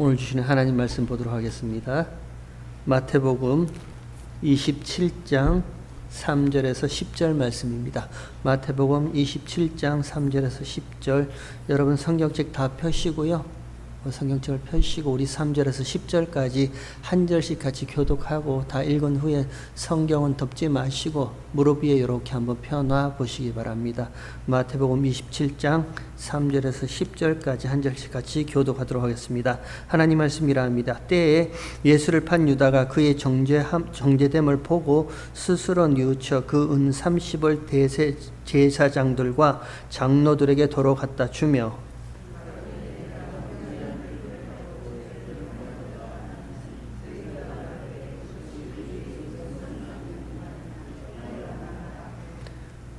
오늘 주시는 하나님 말씀 보도록 하겠습니다. 마태복음 27장 3절에서 10절 말씀입니다. 마태복음 27장 3절에서 10절, 여러분 성경책 다 펴시고요. 성경책을 펴시고 우리 3절에서 10절까지 한 절씩 같이 교독하고 다 읽은 후에 성경은 덮지 마시고 무릎 위에 이렇게 한번 펴놔 보시기 바랍니다. 마태복음 27장 3절에서 10절까지 한 절씩 같이 교독하도록 하겠습니다. 하나님 말씀이라 합니다. 때에 예수를 판 유다가 그의 정죄됨을 보고 스스로 뉘우쳐 그 은 30을 대제사장들과 장로들에게 도로 갖다 주며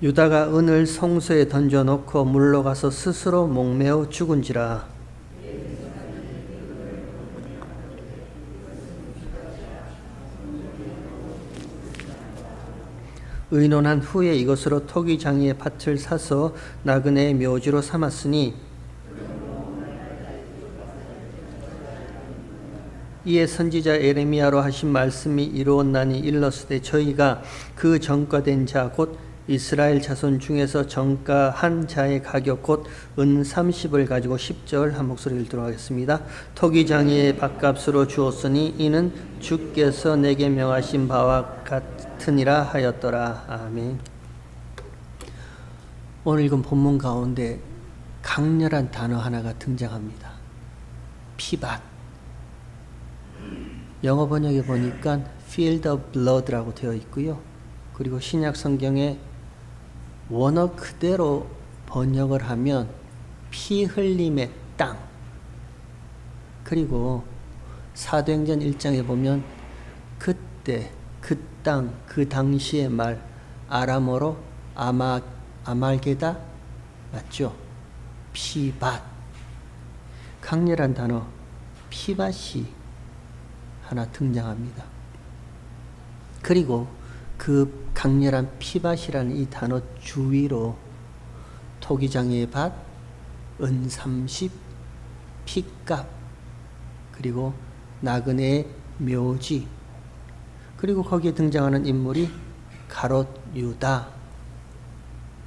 유다가 은을 성소에 던져놓고 물러가서 스스로 목매어 죽은지라. 의논한 후에 이것으로 토기장이의 밭을 사서 나그네의 묘지로 삼았으니 이에 선지자 에레미야로 하신 말씀이 이루었나니 일렀으되 저희가 그 전과된 자 곧 이스라엘 자손 중에서 정가한 자의 가격 곧 은 30을 가지고 10절 한 목소리 읽도록 하겠습니다. 토기장이의 밭값으로 주었으니 이는 주께서 내게 명하신 바와 같으니라 하였더라. 아멘. 오늘 읽은 본문 가운데 강렬한 단어 하나가 등장합니다. 피밭. 영어 번역에 보니까 field of blood라고 되어 있고요. 그리고 신약 성경에 원어 그대로 번역을 하면 피 흘림의 땅. 그리고 사도행전 1장에 보면 그때 그 땅, 그 당시의 말 아람어로 아말게다 맞죠? 피밭. 강렬한 단어 피밭이 하나 등장합니다. 그리고 그 강렬한 피밭이라는 이 단어 주위로 토기장의 밭, 은 30, 피값, 그리고 나그네의 묘지, 그리고 거기에 등장하는 인물이 가롯 유다.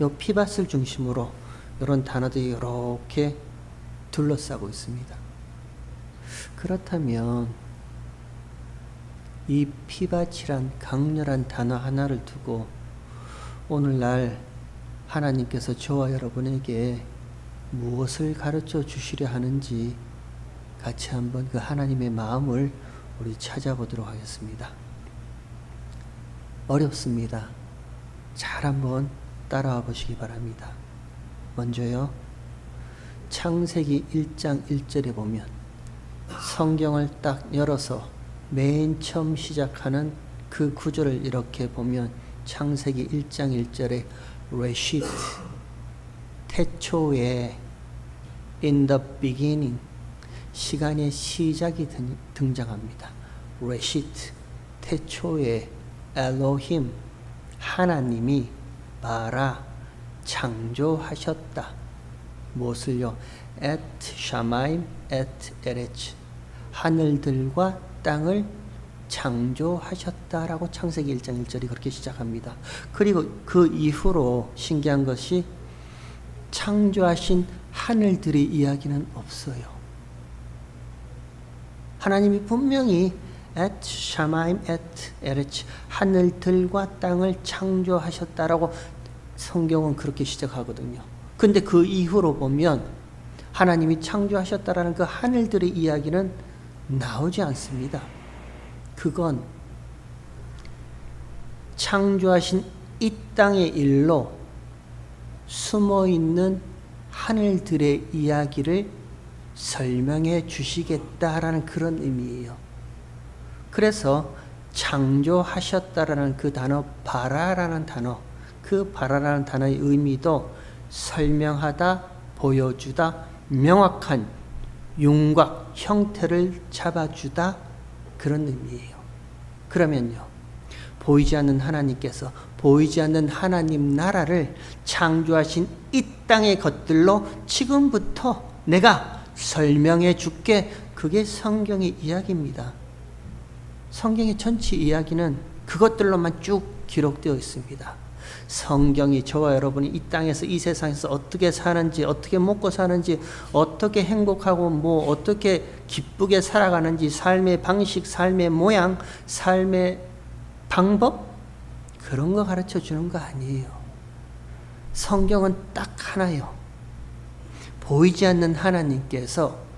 이 피밭을 중심으로 이런 단어들이 이렇게 둘러싸고 있습니다. 그렇다면 이 피밭이란 강렬한 단어 하나를 두고 오늘날 하나님께서 저와 여러분에게 무엇을 가르쳐 주시려 하는지 같이 한번 그 하나님의 마음을 우리 찾아보도록 하겠습니다. 어렵습니다. 잘 한번 따라와 보시기 바랍니다. 먼저요, 창세기 1장 1절에 보면 성경을 딱 열어서 맨 처음 시작하는 그 구절을 이렇게 보면 창세기 1장 1절에 레시트, 태초에, in the beginning, 시간의 시작이 등장합니다. 레시트, 태초에, 엘로힘, 하나님이 바라, 창조하셨다. 무엇을요? et shamayim et eretz, 하늘들과 땅을 창조하셨다라고 창세기 1장 1절이 그렇게 시작합니다. 그리고 그 이후로 신기한 것이 창조하신 하늘들의 이야기는 없어요. 하나님이 분명히 et shamayim et eretz, 하늘들과 땅을 창조하셨다라고 성경은 그렇게 시작하거든요. 근데 그 이후로 보면 하나님이 창조하셨다라는 그 하늘들의 이야기는 나오지 않습니다. 그건 창조하신 이 땅의 일로 숨어있는 하늘들의 이야기를 설명해 주시겠다라는 그런 의미예요. 그래서 창조하셨다라는 그 단어 바라라는 단어, 그 바라라는 단어의 의미도 설명하다, 보여주다, 명확한 윤곽, 형태를 잡아주다, 그런 의미예요. 그러면요, 보이지 않는 하나님께서 보이지 않는 하나님 나라를 창조하신 이 땅의 것들로 지금부터 내가 설명해 줄게, 그 그게 성경의 이야기입니다. 성경의 전체 이야기는 그것들로만 쭉 기록되어 있습니다. 성경이 저와 여러분이 이 땅에서 이 세상에서 어떻게 사는지, 어떻게 먹고 사는지, 어떻게 행복하고 뭐 어떻게 기쁘게 살아가는지, 삶의 방식, 삶의 모양, 삶의 방법, 그런 거 가르쳐 주는 거 아니에요. 성경은 딱 하나요. 보이지 않는 하나님께서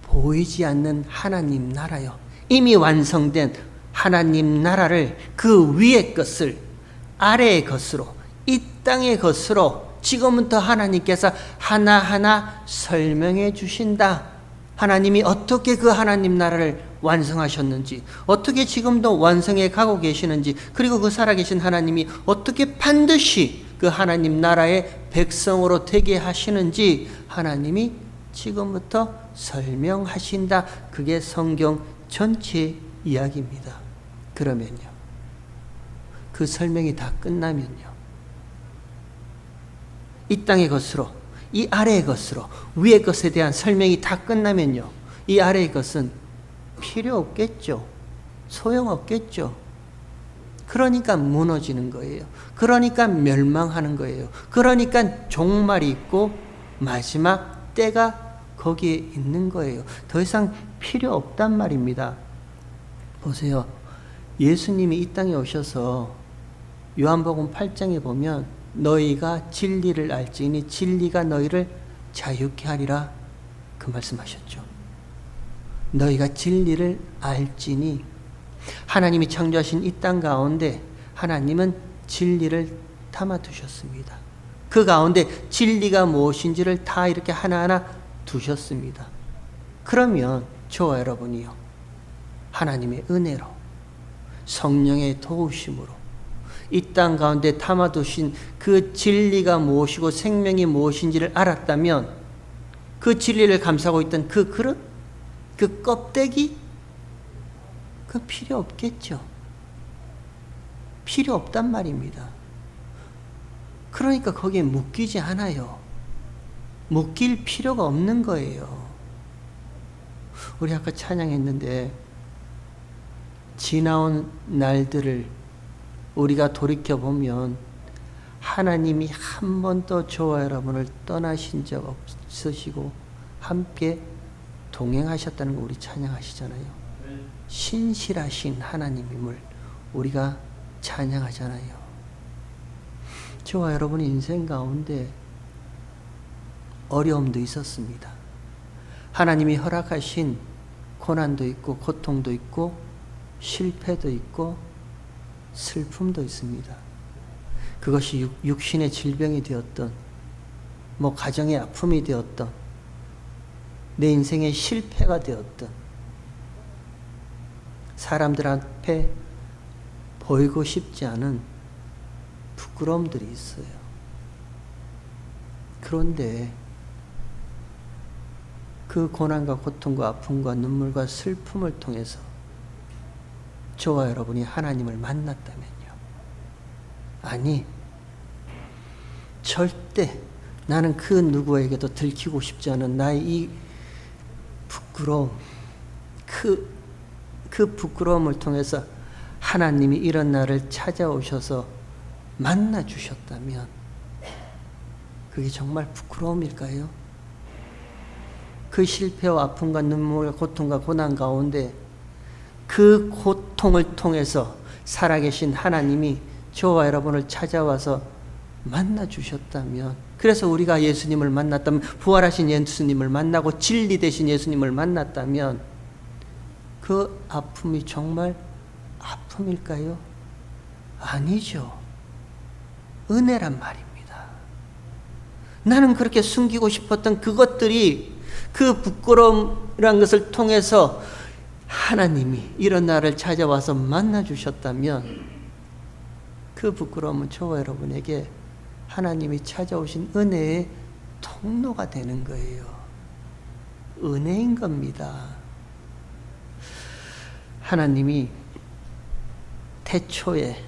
보이지 않는 하나님 나라요. 이미 완성된 하나님 나라를 그 위의 것을 아래의 것으로, 이 땅의 것으로 지금부터 하나님께서 하나하나 설명해 주신다. 하나님이 어떻게 그 하나님 나라를 완성하셨는지, 어떻게 지금도 완성해 가고 계시는지, 그리고 그 살아계신 하나님이 어떻게 반드시 그 하나님 나라의 백성으로 되게 하시는지 하나님이 지금부터 설명하신다. 그게 성경 전체 이야기입니다. 그러면요, 그 설명이 다 끝나면요, 이 땅의 것으로, 이 아래의 것으로, 위의 것에 대한 설명이 다 끝나면요, 이 아래의 것은 필요 없겠죠. 소용없겠죠. 그러니까 무너지는 거예요. 그러니까 멸망하는 거예요. 그러니까 종말이 있고 마지막 때가 거기에 있는 거예요. 더 이상 필요 없단 말입니다. 보세요. 예수님이 이 땅에 오셔서 요한복음 8장에 보면 너희가 진리를 알지니 진리가 너희를 자유케 하리라, 그 말씀하셨죠. 너희가 진리를 알지니, 하나님이 창조하신 이 땅 가운데 하나님은 진리를 담아 두셨습니다. 그 가운데 진리가 무엇인지를 다 이렇게 하나하나 두셨습니다. 그러면 저와 여러분이요, 하나님의 은혜로, 성령의 도우심으로 이 땅 가운데 담아두신 그 진리가 무엇이고 생명이 무엇인지를 알았다면, 그 진리를 감싸고 있던 그 그릇, 그 껍데기, 그 필요 없겠죠. 필요 없단 말입니다. 그러니까 거기에 묶이지 않아요. 묶일 필요가 없는 거예요. 우리 아까 찬양했는데, 지나온 날들을 우리가 돌이켜보면 하나님이 한 번도 저와 여러분을 떠나신 적 없으시고 함께 동행하셨다는 거 우리 찬양하시잖아요. 신실하신 하나님임을 우리가 찬양하잖아요. 저와 여러분의 인생 가운데 어려움도 있었습니다. 하나님이 허락하신 고난도 있고 고통도 있고 실패도 있고 슬픔도 있습니다. 그것이 육신의 질병이 되었던, 뭐 가정의 아픔이 되었던, 내 인생의 실패가 되었던, 사람들 앞에 보이고 싶지 않은 부끄러움들이 있어요. 그런데 그 고난과 고통과 아픔과 눈물과 슬픔을 통해서 저와 여러분이 하나님을 만났다면요, 아니, 절대 나는 그 누구에게도 들키고 싶지 않은 나의 이 부끄러움, 그 부끄러움을 통해서 하나님이 이런 나를 찾아오셔서 만나 주셨다면 그게 정말 부끄러움일까요? 그 실패와 아픔과 눈물과 고통과 고난 가운데 그 고통을 통해서 살아계신 하나님이 저와 여러분을 찾아와서 만나 주셨다면, 그래서 우리가 예수님을 만났다면, 부활하신 예수님을 만나고 진리 되신 예수님을 만났다면 그 아픔이 정말 아픔일까요? 아니죠. 은혜란 말입니다. 나는 그렇게 숨기고 싶었던 그것들이, 그 부끄러움이란 것을 통해서 하나님이 이런 나를 찾아와서 만나 주셨다면 그 부끄러움은 저와 여러분에게 하나님이 찾아오신 은혜의 통로가 되는 거예요. 은혜인 겁니다. 하나님이 태초에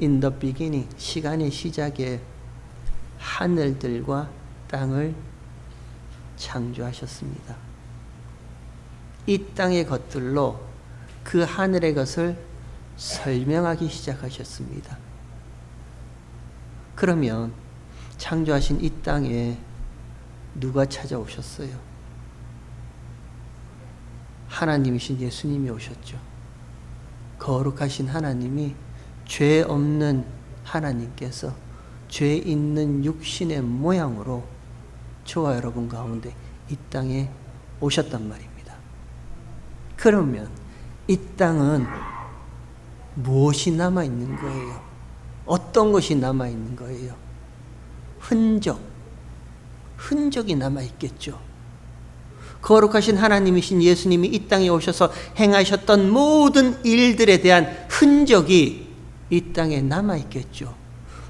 in the beginning, 시간의 시작에 하늘들과 땅을 창조하셨습니다. 이 땅의 것들로 그 하늘의 것을 설명하기 시작하셨습니다. 그러면 창조하신 이 땅에 누가 찾아오셨어요? 하나님이신 예수님이 오셨죠. 거룩하신 하나님이, 죄 없는 하나님께서 죄 있는 육신의 모양으로 저와 여러분 가운데 이 땅에 오셨단 말입니다. 그러면 이 땅은 무엇이 남아있는 거예요? 어떤 것이 남아있는 거예요? 흔적이 남아있겠죠. 거룩하신 하나님이신 예수님이 이 땅에 오셔서 행하셨던 모든 일들에 대한 흔적이 이 땅에 남아있겠죠.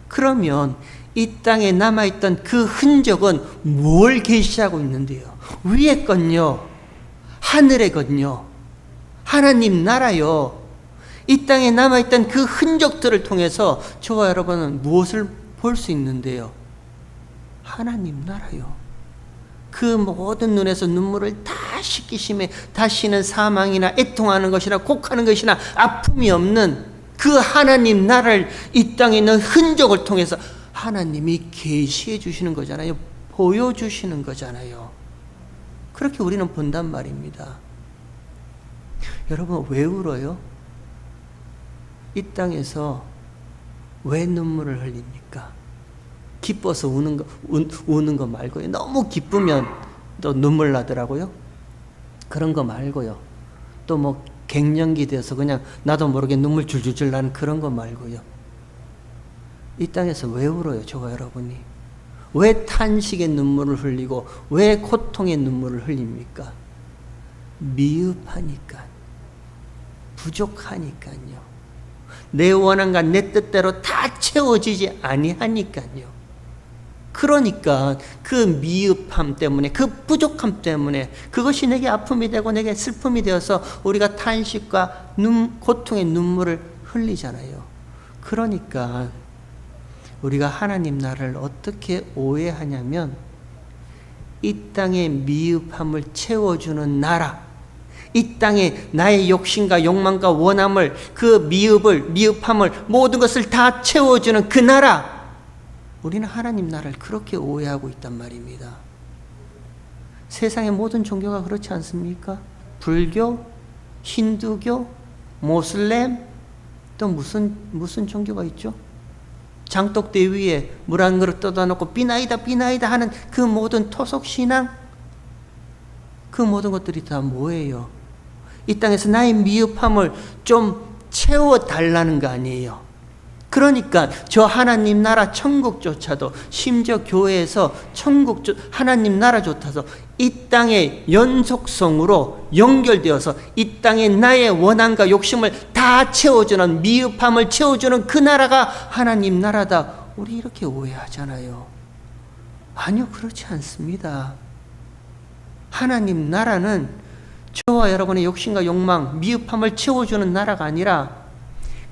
그러면 이 땅에 남아있던 그 흔적은 뭘 계시하고 있는데요? 위의 건요, 하늘의 건요, 하나님 나라요. 이 땅에 남아있던 그 흔적들을 통해서 저와 여러분은 무엇을 볼 수 있는데요? 하나님 나라요. 그 모든 눈에서 눈물을 다 씻기심에 다시는 사망이나 애통하는 것이나 곡하는 것이나 아픔이 없는 그 하나님 나라를 이 땅에 있는 흔적을 통해서 하나님이 계시해 주시는 거잖아요. 보여주시는 거잖아요. 그렇게 우리는 본단 말입니다. 여러분, 왜 울어요? 이 땅에서 왜 눈물을 흘립니까? 기뻐서 우는 거 말고요. 너무 기쁘면 또 눈물 나더라고요. 그런 거 말고요. 또 뭐 갱년기 돼서 그냥 나도 모르게 눈물 줄줄줄 나는 그런 거 말고요. 이 땅에서 왜 울어요, 저와 여러분이? 왜 탄식의 눈물을 흘리고 왜 고통의 눈물을 흘립니까? 미흡하니까, 부족하니까요. 내 원함과 내 뜻대로 다 채워지지 아니하니까요. 그러니까 그 미흡함 때문에, 그 부족함 때문에 그것이 내게 아픔이 되고 내게 슬픔이 되어서 우리가 탄식과 고통의 눈물을 흘리잖아요. 그러니까 우리가 하나님 나라를 어떻게 오해하냐면, 이 땅의 미흡함을 채워주는 나라, 이 땅에 나의 욕심과 욕망과 원함을, 그 미흡함을 모든 것을 다 채워주는 그 나라, 우리는 하나님 나라를 그렇게 오해하고 있단 말입니다. 세상의 모든 종교가 그렇지 않습니까? 불교, 힌두교, 모슬렘, 또 무슨 종교가 있죠? 장독대 위에 물 한 그릇 떠다 놓고 비나이다 하는 그 모든 토속신앙, 그 모든 것들이 다 뭐예요? 이 땅에서 나의 미흡함을 좀 채워달라는 거 아니에요. 그러니까 저 하나님 나라 천국조차도, 심지어 교회에서 하나님 나라조차도 이 땅의 연속성으로 연결되어서 이 땅에 나의 원함과 욕심을 다 채워주는, 미흡함을 채워주는 그 나라가 하나님 나라다. 우리 이렇게 오해하잖아요. 아니요, 그렇지 않습니다. 하나님 나라는 저와 여러분의 욕심과 욕망, 미흡함을 채워주는 나라가 아니라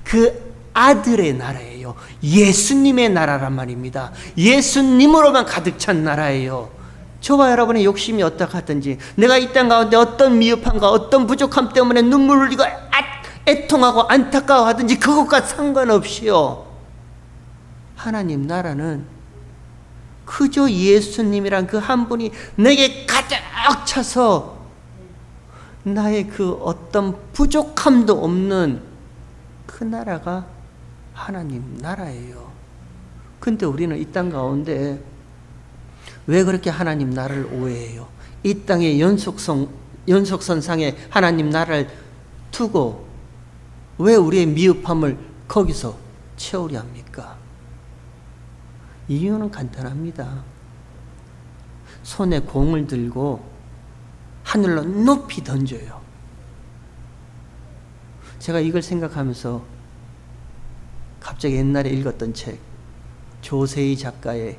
그 아들의 나라예요. 예수님의 나라란 말입니다. 예수님으로만 가득 찬 나라예요. 저와 여러분의 욕심이 어떡하든지, 내가 이 땅 가운데 어떤 미흡함과 어떤 부족함 때문에 눈물을 흘리고 애통하고 안타까워하든지 그것과 상관없이요, 하나님 나라는 그저 예수님이란 그 한 분이 내게 가득 차서 나의 그 어떤 부족함도 없는 그 나라가 하나님 나라예요. 근데 우리는 이 땅 가운데 왜 그렇게 하나님 나라를 오해해요? 이 땅의 연속선상에 하나님 나라를 두고 왜 우리의 미흡함을 거기서 채우려 합니까? 이유는 간단합니다. 손에 공을 들고 하늘로 높이 던져요. 제가 이걸 생각하면서 갑자기 옛날에 읽었던 책, 조세희 작가의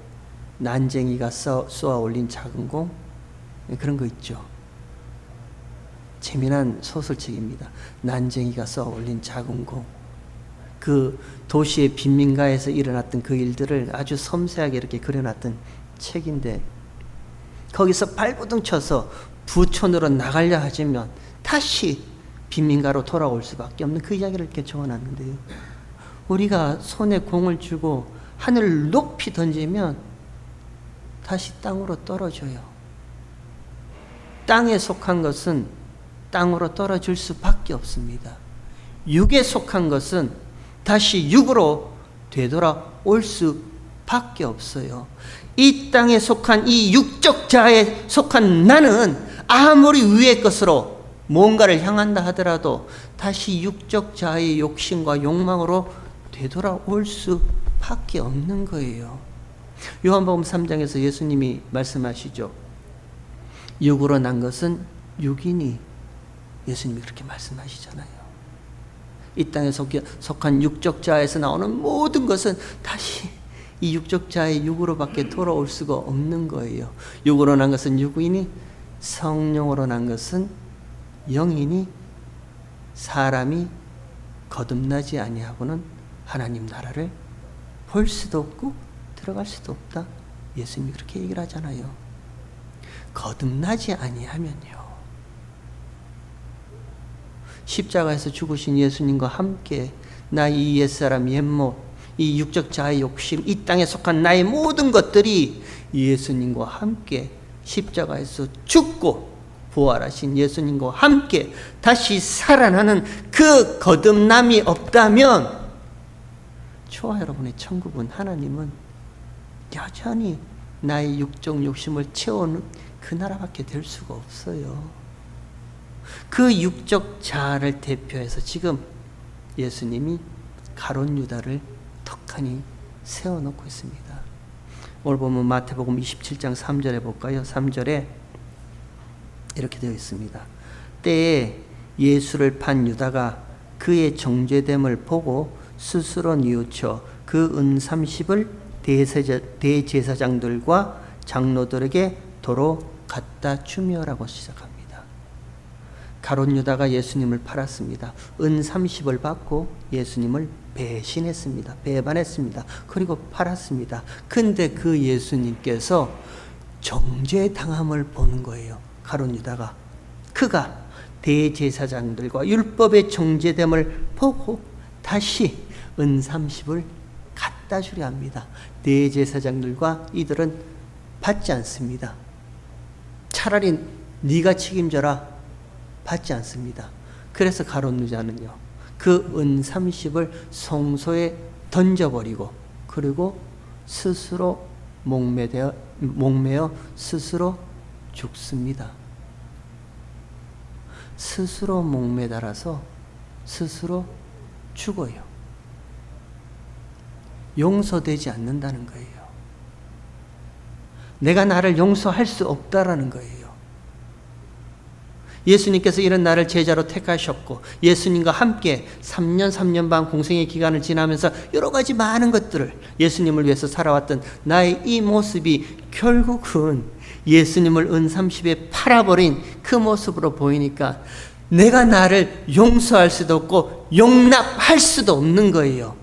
난쟁이가 쏘아 올린 작은 공, 그런 거 있죠. 재미난 소설책입니다. 난쟁이가 쏘아 올린 작은 공. 그 도시의 빈민가에서 일어났던 그 일들을 아주 섬세하게 이렇게 그려놨던 책인데, 거기서 발버둥 쳐서 부촌으로 나가려 하지만 다시 빈민가로 돌아올 수밖에 없는 그 이야기를 이렇게 적어놨는데요. 우리가 손에 공을 쥐고 하늘을 높이 던지면 다시 땅으로 떨어져요. 땅에 속한 것은 땅으로 떨어질 수밖에 없습니다. 육에 속한 것은 다시 육으로 되돌아올 수밖에 없어요. 이 땅에 속한 이 육적 자에 속한 나는 아무리 위의 것으로 뭔가를 향한다 하더라도 다시 육적 자의 욕심과 욕망으로 되돌아올 수밖에 없는 거예요. 요한복음 3장에서 예수님이 말씀하시죠. 육으로 난 것은 육이니, 예수님이 그렇게 말씀하시잖아요. 이 땅에 속한 육적 자에서 나오는 모든 것은 다시 이 육적 자의 육으로밖에 돌아올 수가 없는 거예요. 육으로 난 것은 육이니 성령으로 난 것은 영이니 사람이 거듭나지 아니하고는 하나님 나라를 볼 수도 없고 들어갈 수도 없다. 예수님이 그렇게 얘기를 하잖아요. 거듭나지 아니하면요, 십자가에서 죽으신 예수님과 함께 나 이 옛사람 옛못, 이 육적 자의 욕심, 이 땅에 속한 나의 모든 것들이 예수님과 함께 십자가에서 죽고 부활하신 예수님과 함께 다시 살아나는 그 거듭남이 없다면 저와 여러분의 천국은, 하나님은 여전히 나의 육적 욕심을 채우는 그 나라밖에 될 수가 없어요. 그 육적 자아를 대표해서 지금 예수님이 가룟 유다를 턱하니 세워놓고 있습니다. 오늘 보면 마태복음 27장 3절에 볼까요? 3절에 이렇게 되어 있습니다. 때에 예수를 판 유다가 그의 정죄됨을 보고 스스로 뉘우쳐 그 은 30을 대제사장들과 장로들에게 도로 갖다 주며라고 시작합니다. 가룟 유다가 예수님을 팔았습니다. 은 30을 받고 예수님을 배신했습니다. 배반했습니다. 그리고 팔았습니다. 근데 그 예수님께서 정죄당함을 보는 거예요. 가룟 유다가. 그가 대제사장들과 율법의 정죄됨을 보고 다시 은 30을 갖다 주려 합니다. 대제사장들과 이들은 받지 않습니다. 차라리 네가 책임져라. 받지 않습니다. 그래서 가룟 유다는요, 그 은 30을 성소에 던져버리고 그리고 스스로 목매어 스스로 죽습니다. 스스로 목매달아서 스스로 죽어요. 용서되지 않는다는 거예요. 내가 나를 용서할 수 없다라는 거예요. 예수님께서 이런 나를 제자로 택하셨고 예수님과 함께 3년 반 공생의 기간을 지나면서 여러 가지 많은 것들을 예수님을 위해서 살아왔던 나의 이 모습이 결국은 예수님을 은 30에 팔아버린 그 모습으로 보이니까 내가 나를 용서할 수도 없고 용납할 수도 없는 거예요.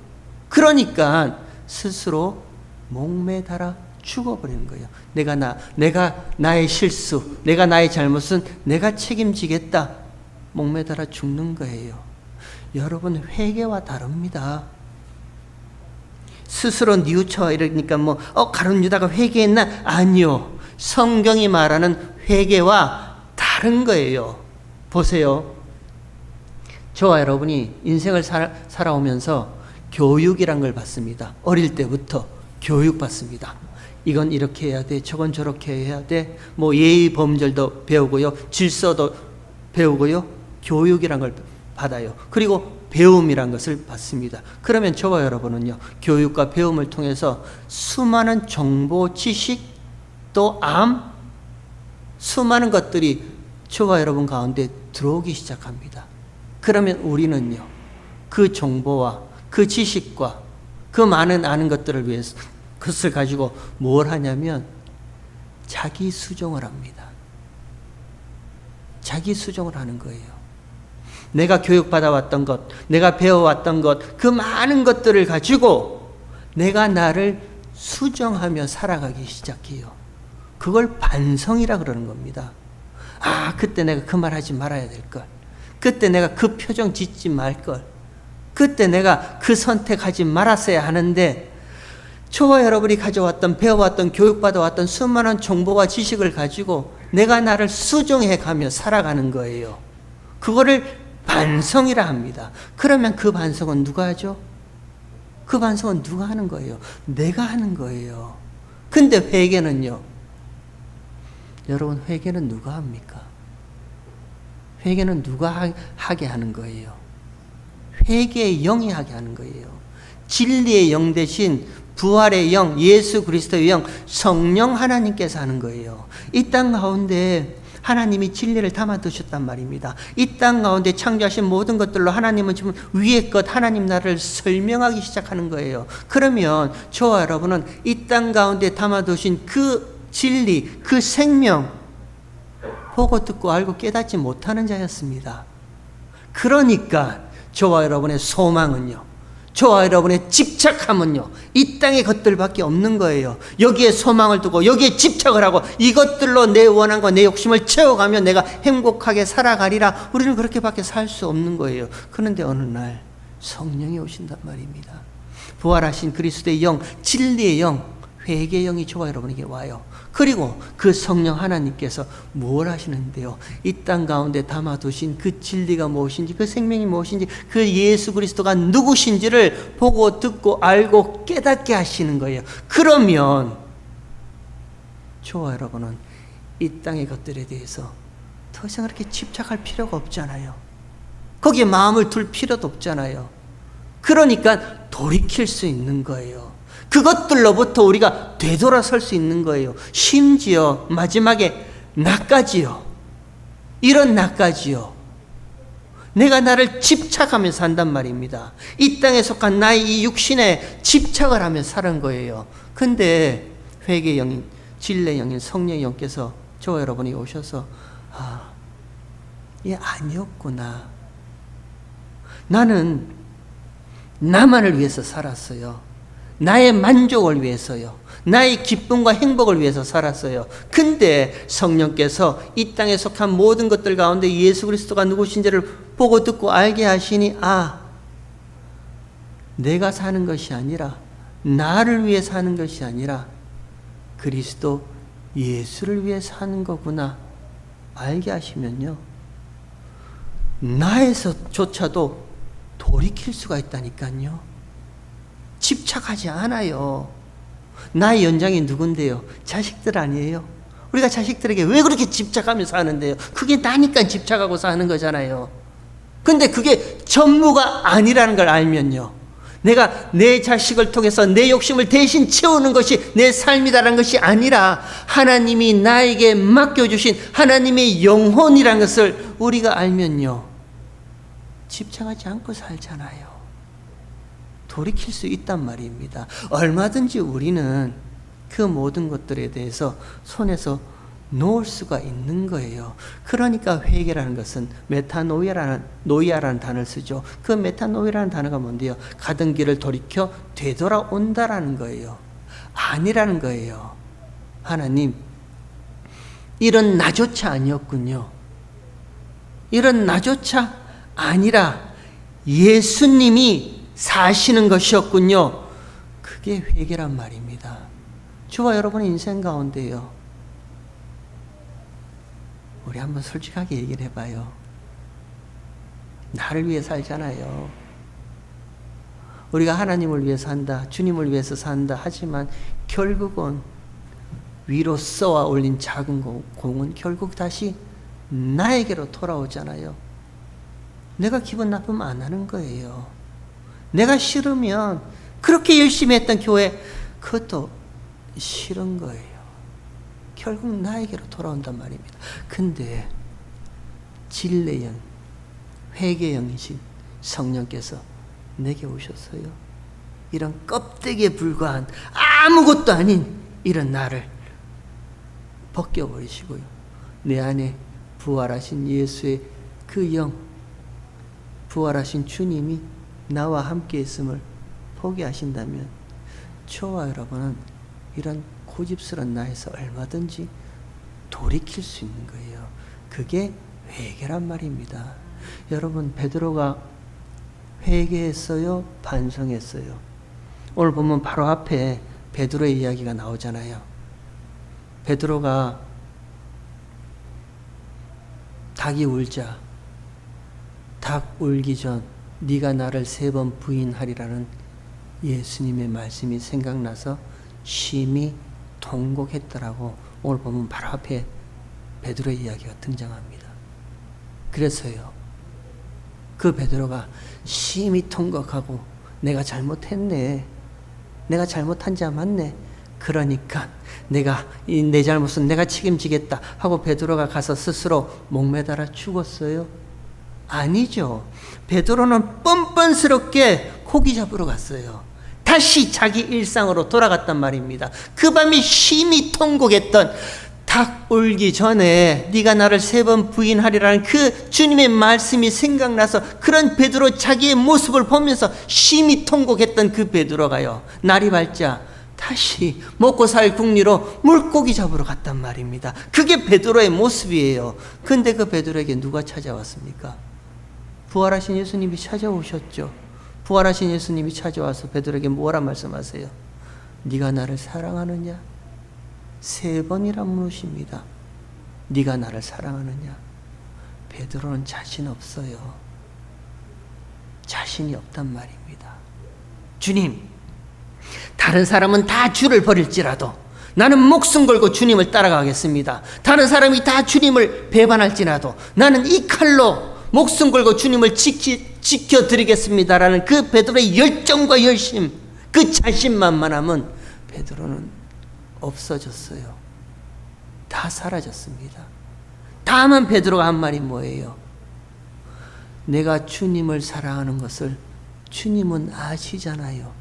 그러니까 스스로 목매달아 죽어버리는 거예요. 내가 나의 실수, 내가 나의 잘못은 내가 책임지겠다. 목매달아 죽는 거예요. 여러분, 회개와 다릅니다. 스스로 뉘우쳐 이러니까 가룟 유다가 회개했나? 아니요. 성경이 말하는 회개와 다른 거예요. 보세요. 저와 여러분이 인생을 살아오면서 교육이란 걸 받습니다. 어릴 때부터 교육받습니다. 이건 이렇게 해야 돼, 저건 저렇게 해야 돼, 예의 범절도 배우고요, 질서도 배우고요, 교육이란 걸 받아요. 그리고 배움이란 것을 받습니다. 그러면 저와 여러분은요, 교육과 배움을 통해서 수많은 정보, 지식, 또 수많은 것들이 저와 여러분 가운데 들어오기 시작합니다. 그러면 우리는요, 그 정보와 그 지식과 그 많은 아는 것들을 위해서 그것을 가지고 뭘 하냐면 자기 수정을 합니다. 자기 수정을 하는 거예요. 내가 교육받아왔던 것, 내가 배워왔던 것, 그 많은 것들을 가지고 내가 나를 수정하며 살아가기 시작해요. 그걸 반성이라 그러는 겁니다. 그때 내가 그 말 하지 말아야 될 걸. 그때 내가 그 표정 짓지 말걸. 그때 내가 그 선택하지 말았어야 하는데, 저와 여러분이 가져왔던, 배워왔던, 교육받아왔던 수많은 정보와 지식을 가지고 내가 나를 수정해 가며 살아가는 거예요. 그거를 반성이라 합니다. 그러면 그 반성은 누가 하죠? 그 반성은 누가 하는 거예요? 내가 하는 거예요. 근데 회개는요? 여러분, 회개는 누가 합니까? 회개는 누가 하게 하는 거예요? 회개의 영이 하게 하는 거예요. 진리의 영 대신 부활의 영, 예수 그리스도의 영, 성령 하나님께서 하는 거예요. 이 땅 가운데 하나님이 진리를 담아 두셨단 말입니다. 이 땅 가운데 창조하신 모든 것들로 하나님은 지금 위의 것, 하나님 나라를 설명하기 시작하는 거예요. 그러면 저와 여러분은 이 땅 가운데 담아 두신 그 진리, 그 생명, 보고 듣고 알고 깨닫지 못하는 자였습니다. 그러니까 저와 여러분의 소망은요, 저와 여러분의 집착함은요, 이 땅의 것들밖에 없는 거예요. 여기에 소망을 두고 여기에 집착을 하고 이것들로 내 원한과 내 욕심을 채워가며 내가 행복하게 살아가리라. 우리는 그렇게밖에 살 수 없는 거예요. 그런데 어느 날 성령이 오신단 말입니다. 부활하신 그리스도의 영, 진리의 영, 회개의 영이 저와 여러분에게 와요. 그리고 그 성령 하나님께서 뭘 하시는데요? 이 땅 가운데 담아두신 그 진리가 무엇인지, 그 생명이 무엇인지, 그 예수 그리스도가 누구신지를 보고 듣고 알고 깨닫게 하시는 거예요. 그러면 저와 여러분은 이 땅의 것들에 대해서 더 이상 그렇게 집착할 필요가 없잖아요. 거기에 마음을 둘 필요도 없잖아요. 그러니까 돌이킬 수 있는 거예요. 그것들로부터 우리가 되돌아설 수 있는 거예요. 심지어 마지막에 나까지요. 이런 나까지요. 내가 나를 집착하며 산단 말입니다. 이 땅에 속한 나의 이 육신에 집착을 하며 사는 거예요. 근데 회개의 영인, 진리의 영인 성령의 영께서 저와 여러분이 오셔서 얘 아니었구나. 나는 나만을 위해서 살았어요. 나의 만족을 위해서요. 나의 기쁨과 행복을 위해서 살았어요. 근데 성령께서 이 땅에 속한 모든 것들 가운데 예수 그리스도가 누구신지를 보고 듣고 알게 하시니 내가 사는 것이 아니라, 나를 위해 사는 것이 아니라 그리스도 예수를 위해 사는 거구나 알게 하시면요, 나에서조차도 돌이킬 수가 있다니까요. 집착하지 않아요. 나의 연장이 누군데요? 자식들 아니에요? 우리가 자식들에게 왜 그렇게 집착하며 사는데요? 그게 나니까 집착하고 사는 거잖아요. 근데 그게 전부가 아니라는 걸 알면요, 내가 내 자식을 통해서 내 욕심을 대신 채우는 것이 내 삶이다라는 것이 아니라 하나님이 나에게 맡겨주신 하나님의 영혼이라는 것을 우리가 알면요, 집착하지 않고 살잖아요. 돌이킬 수 있단 말입니다. 얼마든지 우리는 그 모든 것들에 대해서 손에서 놓을 수가 있는 거예요. 그러니까 회개라는 것은 메타노이아라는 단어를 쓰죠. 그 메타노이아라는 단어가 뭔데요? 가던 길을 돌이켜 되돌아온다라는 거예요. 아니라는 거예요. 하나님, 이런 나조차 아니었군요. 이런 나조차 아니라 예수님이 사시는 것이었군요. 그게 회개란 말입니다. 저와 여러분의 인생 가운데요, 우리 한번 솔직하게 얘기를 해봐요. 나를 위해 살잖아요. 우리가 하나님을 위해 산다, 주님을 위해서 산다 하지만 결국은 위로 쏘아 올린 작은 공은 결국 다시 나에게로 돌아오잖아요. 내가 기분 나쁘면 안 하는 거예요. 내가 싫으면 그렇게 열심히 했던 교회, 그것도 싫은 거예요. 결국 나에게로 돌아온단 말입니다. 근데 진리의 영, 회개의 영이신 성령께서 내게 오셨어요. 이런 껍데기에 불과한 아무것도 아닌 이런 나를 벗겨버리시고요, 내 안에 부활하신 예수의 그 영, 부활하신 주님이 나와 함께 있음을 보게 하신다면 저와 여러분은 이런 고집스러운 나에서 얼마든지 돌이킬 수 있는 거예요. 그게 회개란 말입니다. 여러분, 베드로가 회개했어요? 반성했어요? 오늘 보면 바로 앞에 베드로의 이야기가 나오잖아요. 베드로가 닭이 울자, 닭 울기 전 네가 나를 3번 부인하리라는 예수님의 말씀이 생각나서 심히 통곡했더라고. 오늘 보면 바로 앞에 베드로의 이야기가 등장합니다. 그래서요, 그 베드로가 심히 통곡하고 내가 잘못했네, 내가 잘못한 자 맞네, 그러니까 내 잘못은 내가 책임지겠다 하고 베드로가 가서 스스로 목매달아 죽었어요? 아니죠. 베드로는 뻔뻔스럽게 고기 잡으러 갔어요. 다시 자기 일상으로 돌아갔단 말입니다. 그 밤이 심히 통곡했던, 닭 울기 전에 네가 나를 3번 부인하리라는 그 주님의 말씀이 생각나서 그런 베드로 자기의 모습을 보면서 심히 통곡했던 그 베드로가요, 날이 밝자 다시 먹고 살 궁리로 물고기 잡으러 갔단 말입니다. 그게 베드로의 모습이에요. 근데 그 베드로에게 누가 찾아왔습니까? 부활하신 예수님이 찾아오셨죠. 부활하신 예수님이 찾아와서 베드로에게 뭐라 말씀하세요? 네가 나를 사랑하느냐? 3번이나 물으십니다. 네가 나를 사랑하느냐? 베드로는 자신 없어요. 자신이 없단 말입니다. 주님, 다른 사람은 다 주를 버릴지라도 나는 목숨 걸고 주님을 따라가겠습니다. 다른 사람이 다 주님을 배반할지라도 나는 이 칼로 목숨 걸고 주님을 지켜드리겠습니다라는 그 베드로의 열정과 열심, 그 자신만만함은 베드로는 없어졌어요. 다 사라졌습니다. 다만 베드로가 한 말이 뭐예요? 내가 주님을 사랑하는 것을 주님은 아시잖아요.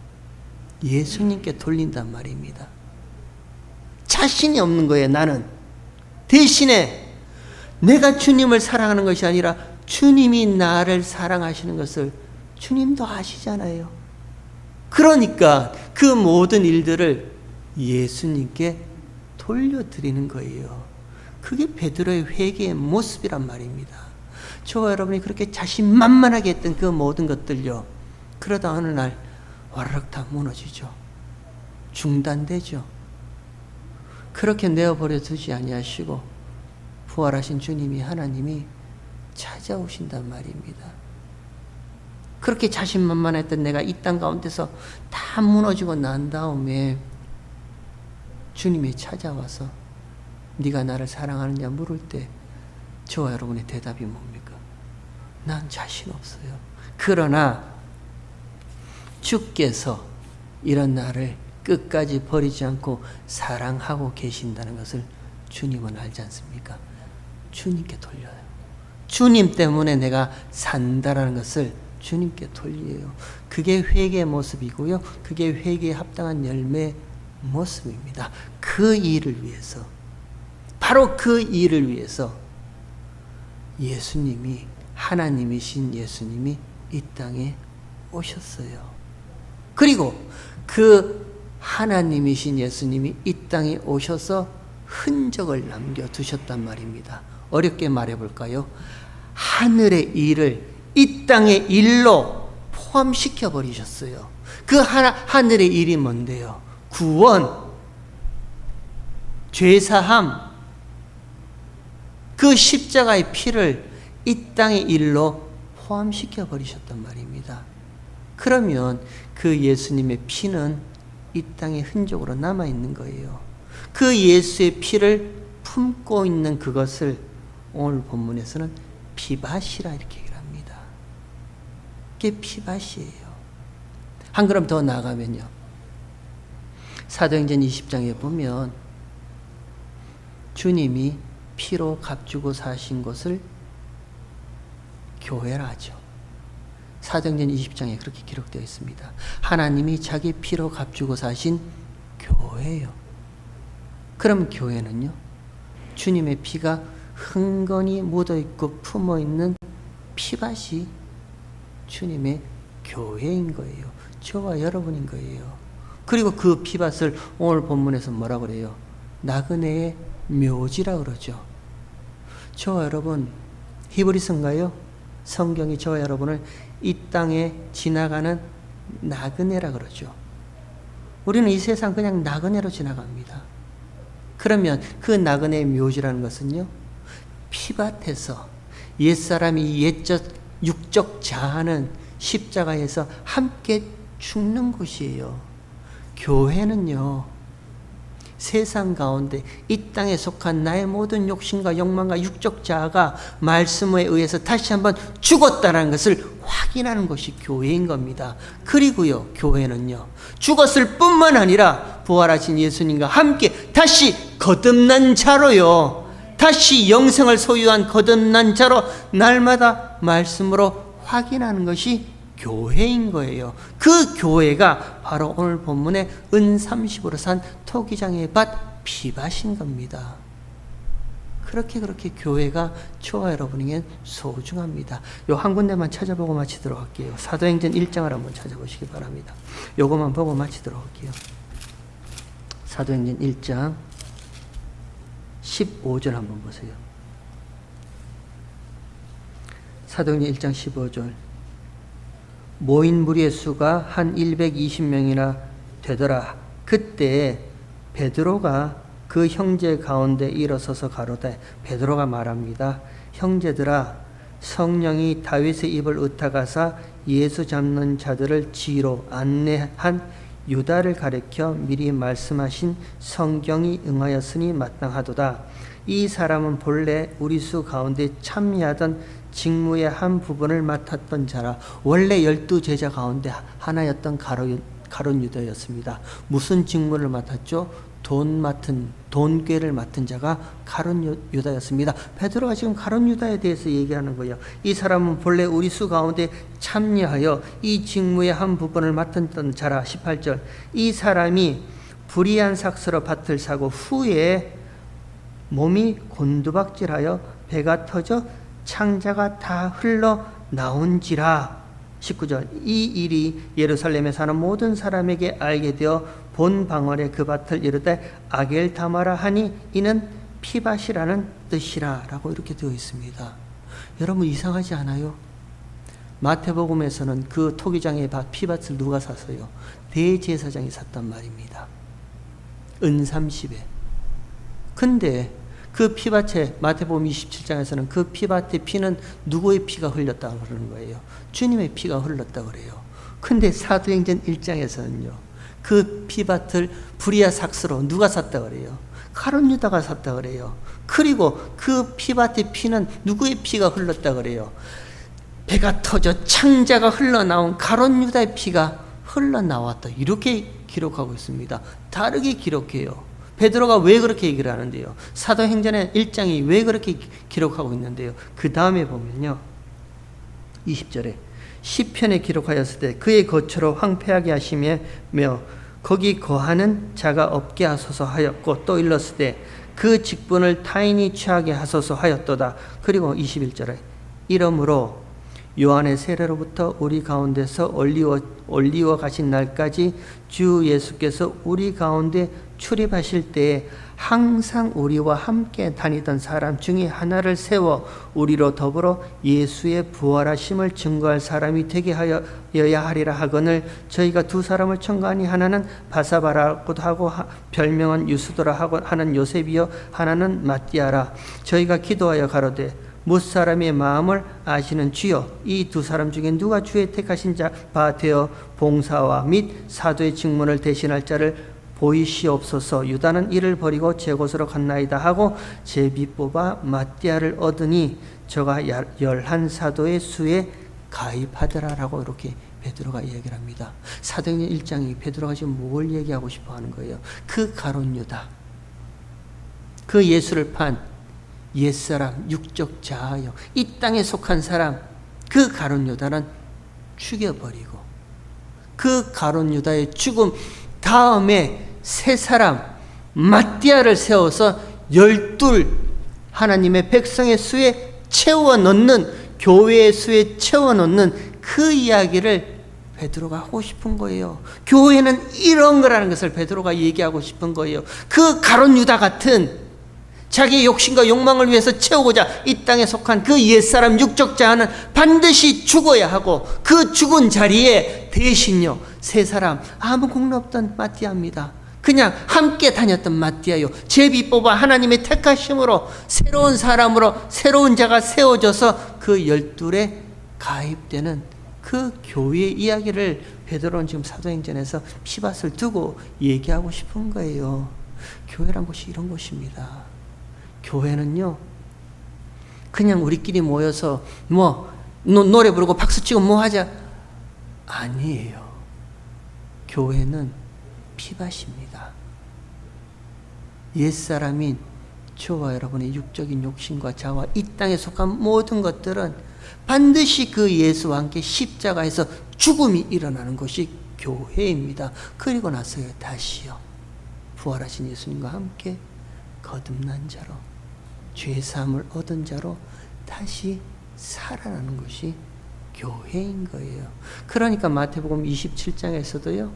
예수님께 돌린단 말입니다. 자신이 없는 거예요. 나는 대신에 내가 주님을 사랑하는 것이 아니라 주님이 나를 사랑하시는 것을 주님도 아시잖아요. 그러니까 그 모든 일들을 예수님께 돌려드리는 거예요. 그게 베드로의 회개의 모습이란 말입니다. 저와 여러분이 그렇게 자신만만하게 했던 그 모든 것들요, 그러다 어느 날 와르륵 다 무너지죠. 중단되죠. 그렇게 내어버려 두지 아니하시고 부활하신 주님이, 하나님이 찾아오신단 말입니다. 그렇게 자신만만했던 내가 이 땅 가운데서 다 무너지고 난 다음에 주님이 찾아와서 네가 나를 사랑하느냐 물을 때 저와 여러분의 대답이 뭡니까? 난 자신 없어요. 그러나 주께서 이런 나를 끝까지 버리지 않고 사랑하고 계신다는 것을 주님은 알지 않습니까? 주님께 돌려요. 주님 때문에 내가 산다라는 것을 주님께 돌려요. 그게 회개의 모습이고요. 그게 회개에 합당한 열매의 모습입니다. 그 일을 위해서, 바로 그 일을 위해서 예수님이, 하나님이신 예수님이 이 땅에 오셨어요. 그리고 그 하나님이신 예수님이 이 땅에 오셔서 흔적을 남겨두셨단 말입니다. 어렵게 말해볼까요? 하늘의 일을 이 땅의 일로 포함시켜 버리셨어요. 그 하늘의 일이 뭔데요? 구원, 죄사함, 그 십자가의 피를 이 땅의 일로 포함시켜 버리셨단 말입니다. 그러면 그 예수님의 피는 이 땅의 흔적으로 남아있는 거예요. 그 예수의 피를 품고 있는 그것을 오늘 본문에서는 피밭이라 이렇게 얘기를 합니다. 그게 피밭이에요. 한 걸음 더 나아가면요, 사도행전 20장에 보면 주님이 피로 값주고 사신 것을 교회라 하죠. 사도행전 20장에 그렇게 기록되어 있습니다. 하나님이 자기 피로 값주고 사신 교회예요. 그럼 교회는요, 주님의 피가 흥건히 묻어있고 품어있는 피밭이 주님의 교회인 거예요. 저와 여러분인 거예요. 그리고 그 피밭을 오늘 본문에서 뭐라 그래요? 나그네의 묘지라 그러죠. 저와 여러분 히브리서인가요? 성경이 저와 여러분을 이 땅에 지나가는 나그네라 그러죠. 우리는 이 세상 그냥 나그네로 지나갑니다. 그러면 그 나그네의 묘지라는 것은요, 피밭에서 옛사람이 옛적 육적 자아는 십자가에서 함께 죽는 곳이에요. 교회는요, 세상 가운데 이 땅에 속한 나의 모든 욕심과 욕망과 육적 자아가 말씀에 의해서 다시 한번 죽었다는 것을 확인하는 것이 교회인 겁니다. 그리고요, 교회는요, 죽었을 뿐만 아니라 부활하신 예수님과 함께 다시 거듭난 자로요, 다시 영생을 소유한 거듭난 자로 날마다 말씀으로 확인하는 것이 교회인 거예요. 그 교회가 바로 오늘 본문의 은30으로 산 토기장의 밭 피밭인 겁니다. 그렇게 교회가 저와 여러분에겐 소중합니다. 요 한 군데만 찾아보고 마치도록 할게요. 사도행전 1장을 한번 찾아보시기 바랍니다. 요것만 보고 마치도록 할게요. 사도행전 1장 15절 한번 보세요. 사도행전 1장 15절. 모인 무리의 수가 한 120명이나 되더라. 그때 베드로가 그 형제 가운데 일어서서 가로되, 베드로가 말합니다. 형제들아, 성령이 다윗의 입을 의탁하사 예수 잡는 자들을 지로 안내한 유다를 가리켜 미리 말씀하신 성경이 응하였으니 마땅하도다. 이 사람은 본래 우리 수 가운데 참여하던 직무의 한 부분을 맡았던 자라. 원래 12제자 가운데 하나였던 가룟 유다였습니다. 무슨 직무를 맡았죠? 돈꾀를 맡은 자가 가룟 유다였습니다. 베드로가 지금 가룟 유다에 대해서 얘기하는 거예요. 이 사람은 본래 우리 수 가운데 참여하여 이 직무의 한 부분을 맡았던 자라. 18절. 이 사람이 불의한 삭스로 밭을 사고 후에 몸이 곤두박질하여 배가 터져 창자가 다 흘러 나온지라. 19절. 이 일이 예루살렘에 사는 모든 사람에게 알게 되어 본 방언에 그 밭을 이르되 아겔다마라 하니 이는 피밭이라는 뜻이라 라고 이렇게 되어 있습니다. 여러분, 이상하지 않아요? 마태복음에서는 그 토기장의 피밭을 누가 샀어요? 대제사장이 샀단 말입니다. 은30에. 근데 그 피밭에, 마태복음 27장에서는 그 피밭의 피는 누구의 피가 흘렀다고 그러는 거예요? 주님의 피가 흘렀다고 그래요. 근데 사도행전 1장에서는요, 그 피밭을 불의와 삭스로 누가 샀다고 그래요? 가룟 유다가 샀다고 그래요. 그리고 그 피밭의 피는 누구의 피가 흘렀다고 그래요? 배가 터져 창자가 흘러나온 가룟 유다의 피가 흘러나왔다. 이렇게 기록하고 있습니다. 다르게 기록해요. 베드로가 왜 그렇게 얘기를 하는데요? 사도행전의 1장이 왜 그렇게 기록하고 있는데요? 그 다음에 보면요, 20절에 시편에 기록하였을 때 그의 거처로 황폐하게 하시며 거기 거하는 자가 없게 하소서 하였고, 또 일렀을 때 그 직분을 타인이 취하게 하소서 하였도다. 그리고 21절에 이러므로 요한의 세례로부터 우리 가운데서 올리워 가신 날까지 주 예수께서 우리 가운데 출입하실 때에 항상 우리와 함께 다니던 사람 중에 하나를 세워 우리로 더불어 예수의 부활하심을 증거할 사람이 되게 하여야 하리라 하거늘, 저희가 두 사람을 청구하니 하나는 바사바라고도 하고 별명은 유수도라 하는 요셉이요 하나는 마띠아라. 저희가 기도하여 가로되 무사람의 마음을 아시는 주여, 이 두 사람 중에 누가 주의 택하신 바 되어 봉사와 및 사도의 직분을 대신할 자를 보이시옵소서. 유다는 이를 버리고 제 곳으로 갔나이다 하고 제비 뽑아 마띠아를 얻으니 저가 11사도의 수에 가입하더라 라고 이렇게 베드로가 얘기를 합니다. 사도행전 1장이 베드로가 지금 뭘 얘기하고 싶어 하는 거예요? 그 가룟 유다, 그 예수를 판 옛사람, 육적 자아요, 이 땅에 속한 사람, 그 가룟 유다는 죽여버리고 그 가룟 유다의 죽음 다음에 세 사람 마띠아를 세워서 12 하나님의 백성의 수에 채워 넣는, 교회의 수에 채워 넣는 그 이야기를 베드로가 하고 싶은 거예요. 교회는 이런 거라는 것을 베드로가 얘기하고 싶은 거예요. 그 가룟 유다 같은 자기 욕심과 욕망을 위해서 채우고자 이 땅에 속한 그 옛사람 육적 자아는 반드시 죽어야 하고, 그 죽은 자리에 대신요 새 사람, 아무 공로 없던 마띠아입니다. 그냥 함께 다녔던 마띠아요, 제비 뽑아 하나님의 택하심으로 새로운 사람으로 새로운 자가 세워져서 그 열둘에 가입되는 그 교회의 이야기를 베드로는 지금 사도행전에서 피밭을 두고 얘기하고 싶은 거예요. 교회란 곳이 이런 곳입니다. 교회는요 그냥 우리끼리 모여서 노래 부르고 박수치고 뭐 하자 아니에요. 교회는 피밭입니다. 옛사람인 저와 여러분의 육적인 욕심과 자와 이 땅에 속한 모든 것들은 반드시 그 예수와 함께 십자가에서 죽음이 일어나는 것이 교회입니다. 그리고 나서요 다시요 부활하신 예수님과 함께 거듭난 자로, 죄사함을 얻은 자로 다시 살아나는 것이 교회인 거예요. 그러니까 마태복음 27장에서도요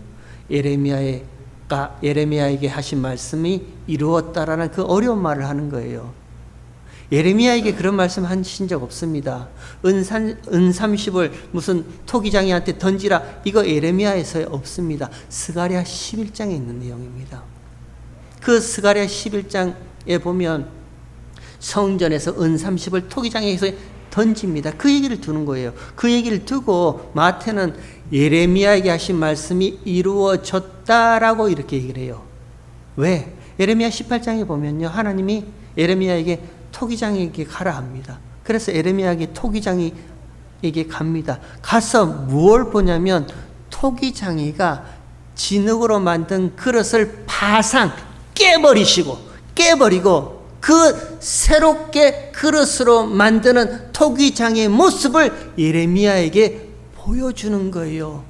예레미야에게 하신 말씀이 이루었다라는 그 어려운 말을 하는 거예요. 예레미야에게 그런 말씀 하신 적 없습니다. 은 30을 무슨 토기장이한테 던지라, 이거 예레미야에서 없습니다. 스가랴 11장에 있는 내용입니다. 그 스가랴 11장에 보면 성전에서 은 30을 토기장에서 던집니다. 그 얘기를 두는 거예요. 그 얘기를 두고 마태는 예레미야에게 하신 말씀이 이루어졌다라고 이렇게 얘기를 해요. 왜? 예레미야 18장에 보면요 하나님이 예레미야에게 토기장에게 가라 합니다. 그래서 예레미야에게 토기장에게 갑니다. 가서 무엇을 보냐면 토기장이가 진흙으로 만든 그릇을 파상 깨버리고 그 새롭게 그릇으로 만드는 토기장의 모습을 예레미야에게 보여주는 거예요.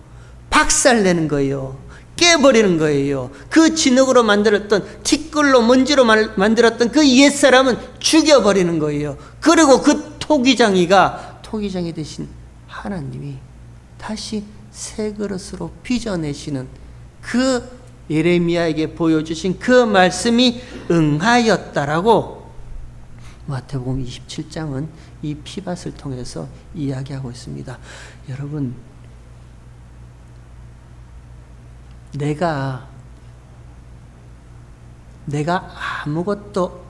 박살내는 거예요. 깨버리는 거예요. 그 진흙으로 만들었던, 티끌로 먼지로 만들었던 그 옛사람은 죽여버리는 거예요. 그리고 그 토기장이 대신 하나님이 다시 새 그릇으로 빚어내시는 그 예레미야에게 보여주신 그 말씀이 응하였다라고 마태복음 27장은 이 피밭을 통해서 이야기하고 있습니다. 여러분, 내가 아무것도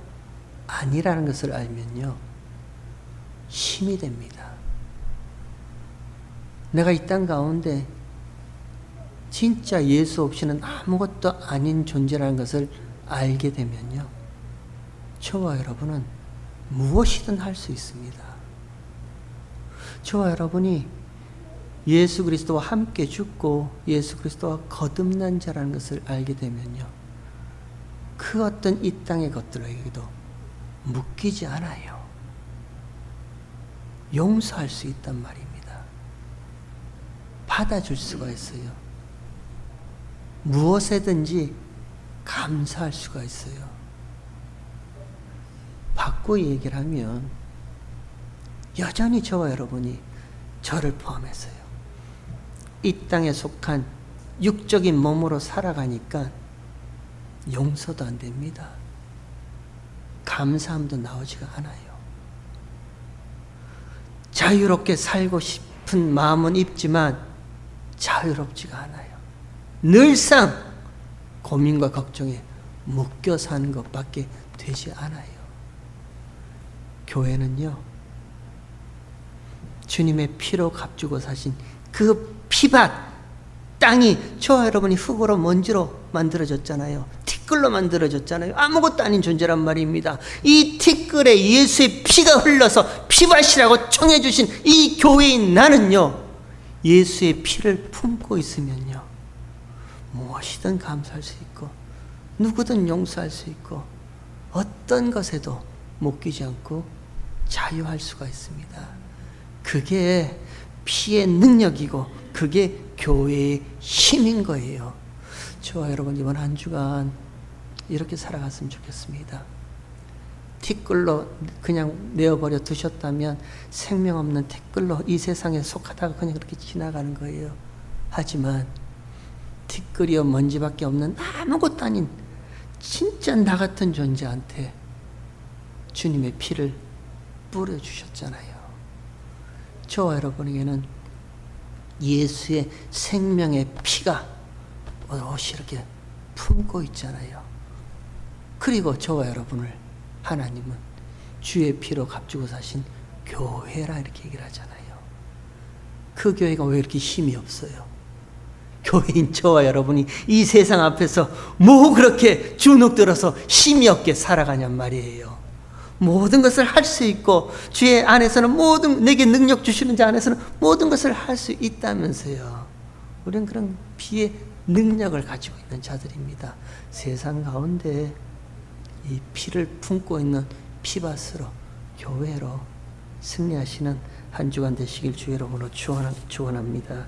아니라는 것을 알면요 힘이 됩니다. 내가 이 땅 가운데 진짜 예수 없이는 아무것도 아닌 존재라는 것을 알게 되면요 저와 여러분은 무엇이든 할 수 있습니다. 저와 여러분이 예수 그리스도와 함께 죽고 예수 그리스도와 거듭난 자라는 것을 알게 되면요 그 어떤 이 땅의 것들에게도 묶이지 않아요. 용서할 수 있단 말입니다. 받아줄 수가 있어요. 무엇에든지 감사할 수가 있어요. 바꾸어 얘기를 하면 여전히 저와 여러분이 저를 포함해서요 이 땅에 속한 육적인 몸으로 살아가니까 용서도 안 됩니다. 감사함도 나오지가 않아요. 자유롭게 살고 싶은 마음은 있지만 자유롭지가 않아요. 늘상 고민과 걱정에 묶여 사는 것밖에 되지 않아요. 교회는요 주님의 피로 값주고 사신 그 피밭 땅이 저와 여러분이 흙으로 먼지로 만들어졌잖아요. 티끌로 만들어졌잖아요. 아무것도 아닌 존재란 말입니다. 이 티끌에 예수의 피가 흘러서 피밭이라고 청해주신 이 교회인 나는요 예수의 피를 품고 있으면요 무엇이든 감사할 수 있고 누구든 용서할 수 있고 어떤 것에도 묶이지 않고 자유할 수가 있습니다. 그게 피의 능력이고 그게 교회의 힘인 거예요. 저와 여러분 이번 한 주간 이렇게 살아갔으면 좋겠습니다. 티끌로 그냥 내어버려 두셨다면 생명 없는 티끌로 이 세상에 속하다가 그냥 그렇게 지나가는 거예요. 하지만 티끌이요 먼지밖에 없는 아무것도 아닌 진짜 나 같은 존재한테 주님의 피를 뿌려주셨잖아요. 저와 여러분에게는 예수의 생명의 피가 오롯이 이렇게 품고 있잖아요. 그리고 저와 여러분을 하나님은 주의 피로 값주고 사신 교회라 이렇게 얘기를 하잖아요. 그 교회가 왜 이렇게 힘이 없어요? 교회인 저와 여러분이 이 세상 앞에서 뭐 그렇게 주눅들어서 힘이 없게 살아가냔 말이에요. 모든 것을 할 수 있고 주의 안에서는 모든 내게 능력 주시는 자 안에서는 모든 것을 할 수 있다면서요. 우리는 그런 피의 능력을 가지고 있는 자들입니다. 세상 가운데 이 피를 품고 있는 피밭으로 교회로 승리하시는 한 주간 되시길 주의 이름으로 축원합니다.